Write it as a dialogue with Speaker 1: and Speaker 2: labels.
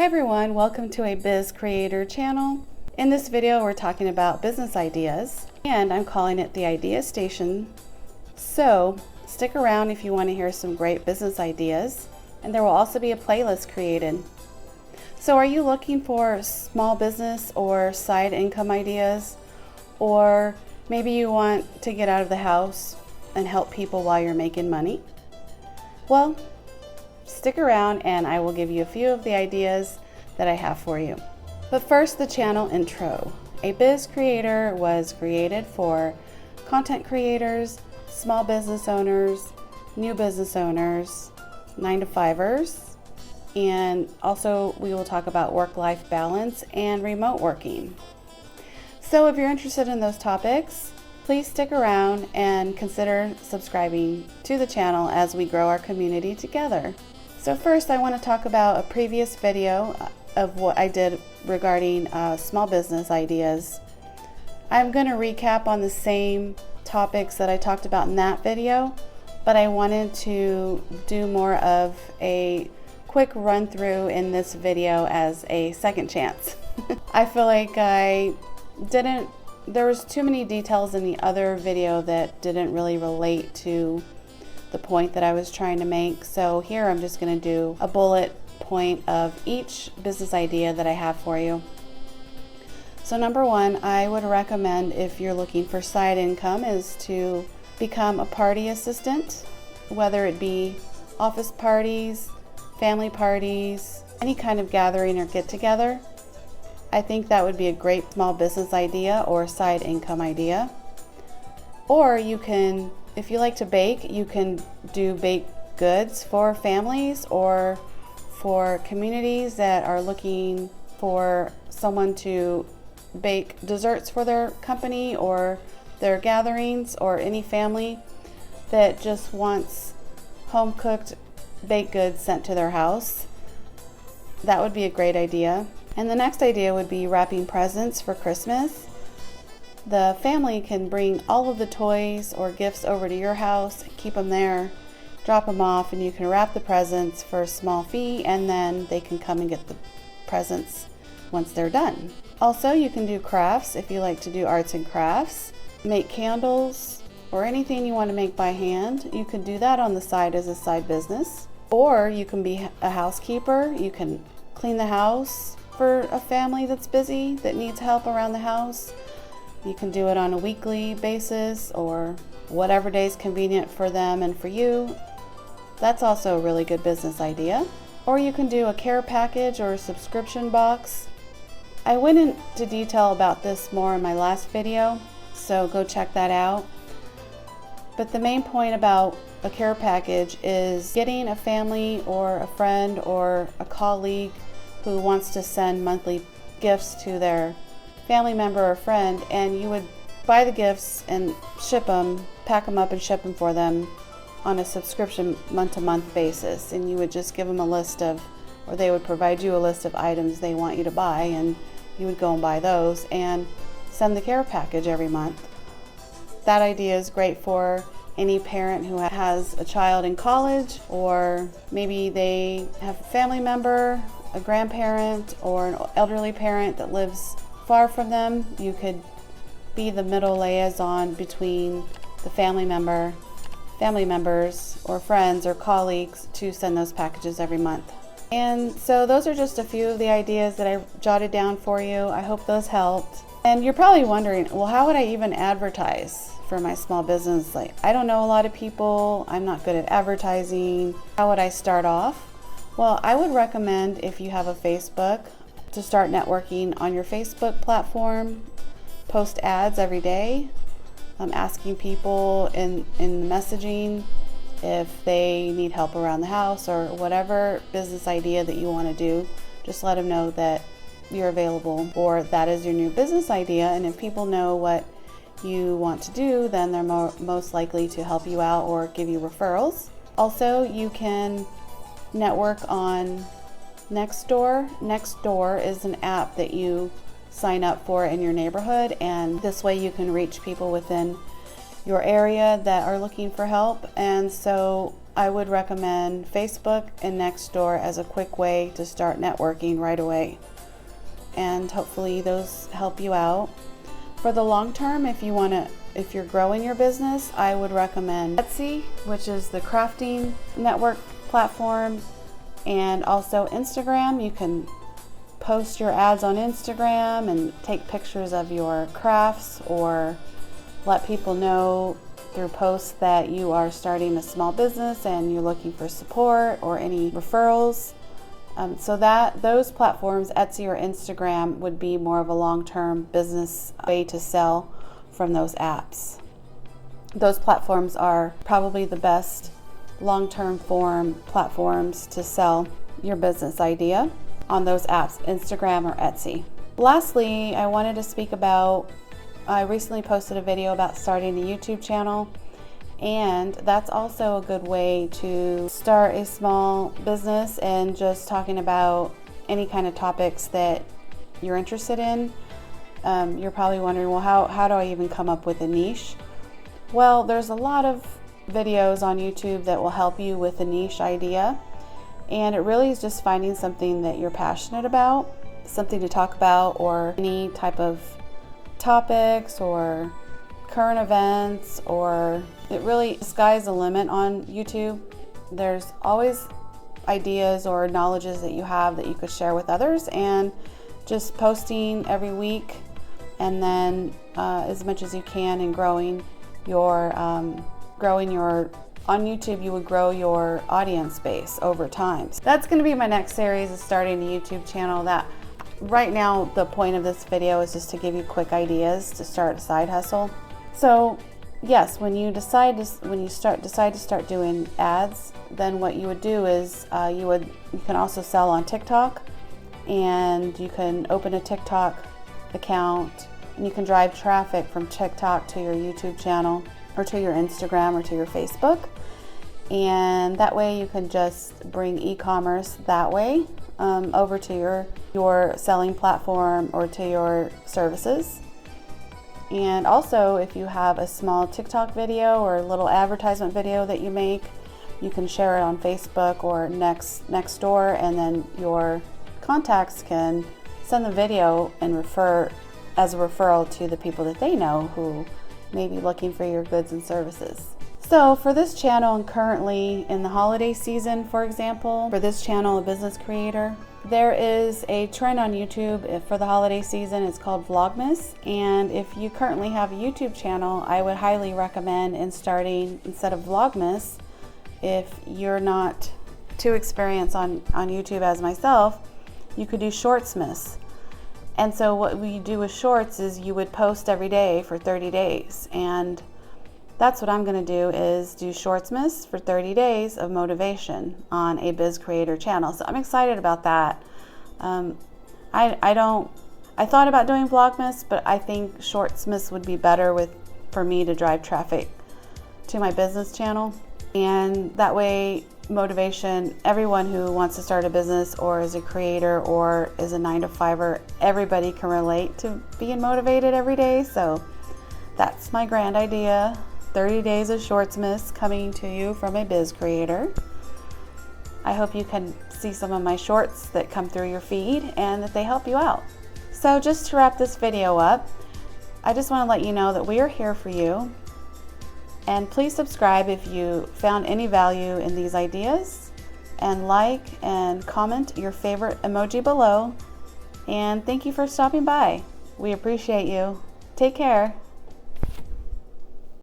Speaker 1: everyone, welcome to a Biz Creator channel. In this video we're talking about business ideas and I'm calling it the Idea Station. So stick around if you want to hear some great business ideas, and there will also be a playlist created. So are you looking for small business or side income ideas, or maybe you want to get out of the house and help people while you're making money? Well, stick around and I will give you a few of the ideas that I have for you. But first, the channel intro. A Biz Creator was created for content creators, small business owners, new business owners, 9-to-5ers, and also we will talk about work-life balance and remote working. So if you're interested in those topics, please stick around and consider subscribing to the channel as we grow our community together. So first, I want to talk about a previous video of what I did regarding small business ideas. I'm going to recap on the same topics that I talked about in that video, but I wanted to do more of a quick run through in this video as a second chance. I feel like there was too many details in the other video that didn't really relate to the point that I was trying to make. So here I'm just going to do a bullet point of each business idea that I have for you. So number one, I would recommend, if you're looking for side income, is to become a party assistant, whether it be office parties, family parties, any kind of gathering or get together. I think that would be a great small business idea or side income idea. Or you can, if you like to bake, you can do baked goods for families or for communities that are looking for someone to bake desserts for their company or their gatherings, or any family that just wants home cooked baked goods sent to their house. That would be a great idea. And the next idea would be wrapping presents for Christmas. The family can bring all of the toys or gifts over to your house, keep them there, drop them off, and you can wrap the presents for a small fee, and then they can come and get the presents once they're done. Also, you can do crafts if you like to do arts and crafts, make candles, or anything you want to make by hand. You can do that on the side as a side business. Or you can be a housekeeper. You can clean the house for a family that's busy, that needs help around the house. You can do it on a weekly basis or whatever day is convenient for them and for you. That's also a really good business idea. Or you can do a care package or a subscription box. I went into detail about this more in my last video, so go check that out. But the main point about a care package is getting a family or a friend or a colleague who wants to send monthly gifts to their family member or friend, and you would buy the gifts and ship them, pack them up and ship them for them on a subscription month-to-month basis. And you would just give them a list of, or they would provide you a list of items they want you to buy, and you would go and buy those and send the care package every month. That idea is great for any parent who has a child in college, or maybe they have a family member, a grandparent, or an elderly parent that lives far from them. You could be the middle liaison between the family members or friends or colleagues to send those packages every month. And so those are just a few of the ideas that I jotted down for you. I hope those helped. And you're probably wondering, well, how would I even advertise for my small business? Like, I don't know a lot of people. I'm not good at advertising. How would I start off? Well, I would recommend, if you have a Facebook, to start networking on your Facebook platform. Post ads every day. Asking people in the messaging if they need help around the house or whatever business idea that you want to do. Just let them know that you're available, or that is your new business idea. And if people know what you want to do, then they're most likely to help you out or give you referrals. Also, you can network on Nextdoor. Nextdoor is an app that you sign up for in your neighborhood, and this way you can reach people within your area that are looking for help. And so I would recommend Facebook and Nextdoor as a quick way to start networking right away. And hopefully those help you out. For the long term, if you're growing your business, I would recommend Etsy, which is the crafting network platform, and also Instagram. You can post your ads on Instagram and take pictures of your crafts, or let people know through posts that you are starting a small business and you're looking for support or any referrals. So those platforms, Etsy or Instagram, would be more of a long-term business way to sell from those apps. Those platforms are probably the best long-term form platforms to sell your business idea on those apps, Instagram or Etsy. Lastly, I wanted to speak about, I recently posted a video about starting a YouTube channel, and that's also a good way to start a small business and just talking about any kind of topics that you're interested in. You're probably wondering, well, how do I even come up with a niche? Well, there's a lot of videos on YouTube that will help you with a niche idea, and it really is just finding something that you're passionate about, something to talk about, or any type of topics or current events, or it really, sky's the limit on YouTube. There's always ideas or knowledges that you have that you could share with others, and just posting every week, and then as much as you can, and growing your on YouTube, you would grow your audience base over time. So that's going to be my next series, is starting a YouTube channel. That right now, the point of this video is just to give you quick ideas to start a side hustle. So yes, when you decide to start doing ads, then what you would do is you can also sell on TikTok, and you can open a TikTok account, and you can drive traffic from TikTok to your YouTube channel, or to your Instagram, or to your Facebook, and that way you can just bring e-commerce that way over to your selling platform or to your services. And also, if you have a small TikTok video or a little advertisement video that you make, you can share it on Facebook or Nextdoor, and then your contacts can send the video and refer as a referral to the people that they know who may be looking for your goods and services. So for this channel, and currently in the holiday season, for example, for this channel, A Business Creator, there is a trend on YouTube for the holiday season. It's called Vlogmas, and if you currently have a YouTube channel, I would highly recommend starting, instead of Vlogmas, if you're not too experienced on YouTube as myself, you could do Shortsmas. And so what we do with shorts is you would post every day for 30 days, and that's what I'm going to do, is do Shortsmas for 30 days of motivation on A Biz Creator channel. So I'm excited about that. I thought about doing Vlogmas, but I think Shortsmas would be better for me to drive traffic to my business channel. And that way, motivation, everyone who wants to start a business or is a creator or is a 9-to-5er, everybody can relate to being motivated every day. So that's my grand idea. 30 days of Shortsmas coming to you from A Biz Creator. I hope you can see some of my shorts that come through your feed and that they help you out. So just to wrap this video up, I just want to let you know that we are here for you. And please subscribe if you found any value in these ideas, and like and comment your favorite emoji below. And thank you for stopping by. We appreciate you. Take care.